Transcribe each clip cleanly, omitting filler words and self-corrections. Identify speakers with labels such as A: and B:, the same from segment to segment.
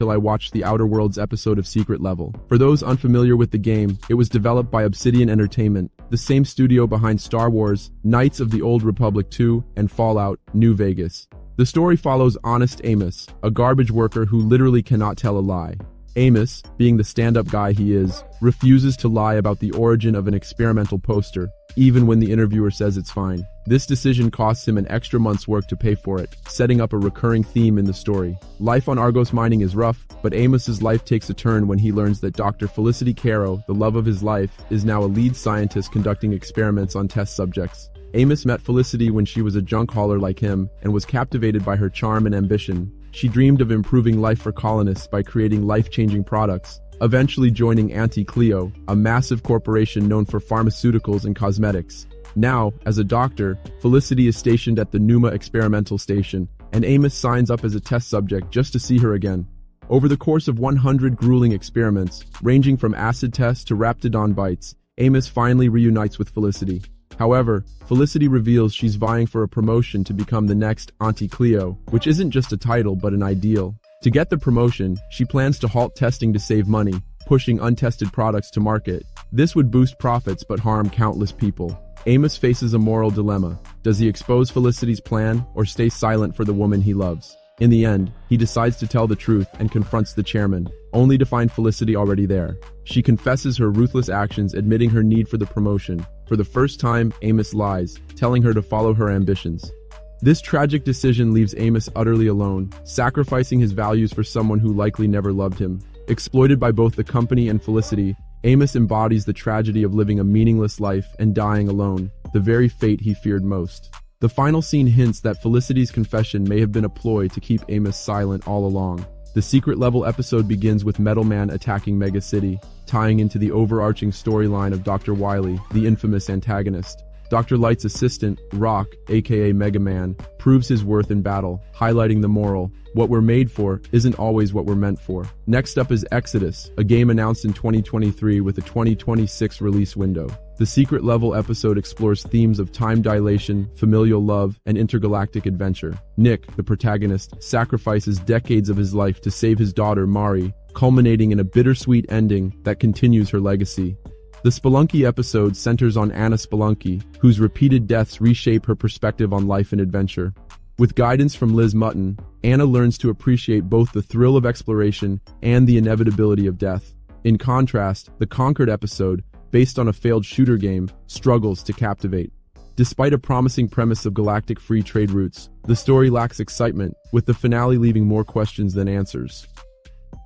A: till I watched the Outer Worlds episode of Secret Level. For those unfamiliar with the game, it was developed by Obsidian Entertainment, the same studio behind Star Wars, Knights of the Old Republic 2, and Fallout, New Vegas. The story follows Honest Amos, a garbage worker who literally cannot tell a lie. Amos, being the stand-up guy he is, refuses to lie about the origin of an experimental poster, even when the interviewer says it's fine. This decision costs him an extra month's work to pay for it, setting up a recurring theme in the story. Life on Argos Mining is rough, but Amos's life takes a turn when he learns that Dr. Felicity Caro, the love of his life, is now a lead scientist conducting experiments on test subjects. Amos met Felicity when she was a junk hauler like him and was captivated by her charm and ambition. She dreamed of improving life for colonists by creating life-changing products, eventually joining Auntie Cleo, a massive corporation known for pharmaceuticals and cosmetics. Now, as a doctor, Felicity is stationed at the Numa Experimental Station, and Amos signs up as a test subject just to see her again. Over the course of 100 grueling experiments, ranging from acid tests to raptidon bites, Amos finally reunites with Felicity. However, Felicity reveals she's vying for a promotion to become the next Auntie Cleo, which isn't just a title but an ideal. To get the promotion, she plans to halt testing to save money, pushing untested products to market. This would boost profits but harm countless people. Amos faces a moral dilemma. Does he expose Felicity's plan or stay silent for the woman he loves? In the end, he decides to tell the truth and confronts the chairman, only to find Felicity already there. She confesses her ruthless actions, admitting her need for the promotion. For the first time, Amos lies, telling her to follow her ambitions. This tragic decision leaves Amos utterly alone, sacrificing his values for someone who likely never loved him. Exploited by both the company and Felicity, Amos embodies the tragedy of living a meaningless life and dying alone, the very fate he feared most. The final scene hints that Felicity's confession may have been a ploy to keep Amos silent all along. The Secret Level episode begins with Metal Man attacking Mega City, tying into the overarching storyline of Dr. Wily, the infamous antagonist. Dr. Light's assistant, Rock, aka Mega Man, proves his worth in battle, highlighting the moral: what we're made for isn't always what we're meant for. Next up is Exodus, a game announced in 2023 with a 2026 release window. The Secret Level episode explores themes of time dilation, familial love, and intergalactic adventure. Nick, the protagonist, sacrifices decades of his life to save his daughter Mari, culminating in a bittersweet ending that continues her legacy. The Spelunky episode centers on Anna Spelunky, whose repeated deaths reshape her perspective on life and adventure. With guidance from Liz Mutton, Anna learns to appreciate both the thrill of exploration and the inevitability of death. In contrast, the Conquered episode, based on a failed shooter game, struggles to captivate. Despite a promising premise of galactic free trade routes, the story lacks excitement, with the finale leaving more questions than answers.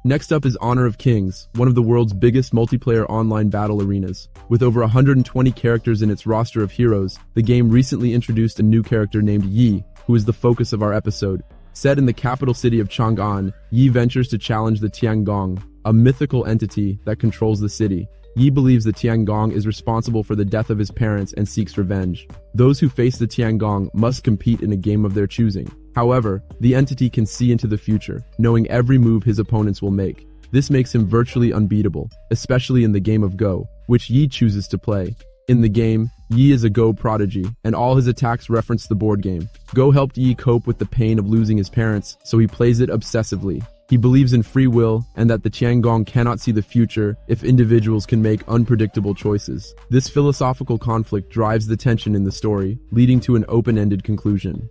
A: Next up is Honor of Kings, one of the world's biggest multiplayer online battle arenas. With over 120 characters in its roster of heroes, the game recently introduced a new character named Yi, who is the focus of our episode. Set in the capital city of Chang'an, Yi ventures to challenge the Tiangong, a mythical entity that controls the city. Yi believes the Tiangong is responsible for the death of his parents and seeks revenge. Those who face the Tiangong must compete in a game of their choosing. However, the entity can see into the future, knowing every move his opponents will make. This makes him virtually unbeatable, especially in the game of Go, which Yi chooses to play. In the game, Yi is a Go prodigy, and all his attacks reference the board game. Go helped Yi cope with the pain of losing his parents, so he plays it obsessively. He believes in free will and that the Tiangong cannot see the future if individuals can make unpredictable choices. This philosophical conflict drives the tension in the story, leading to an open-ended conclusion.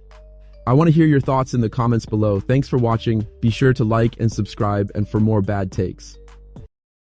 A: I want to hear your thoughts in the comments below. Thanks for watching. Be sure to like and subscribe and for more bad takes.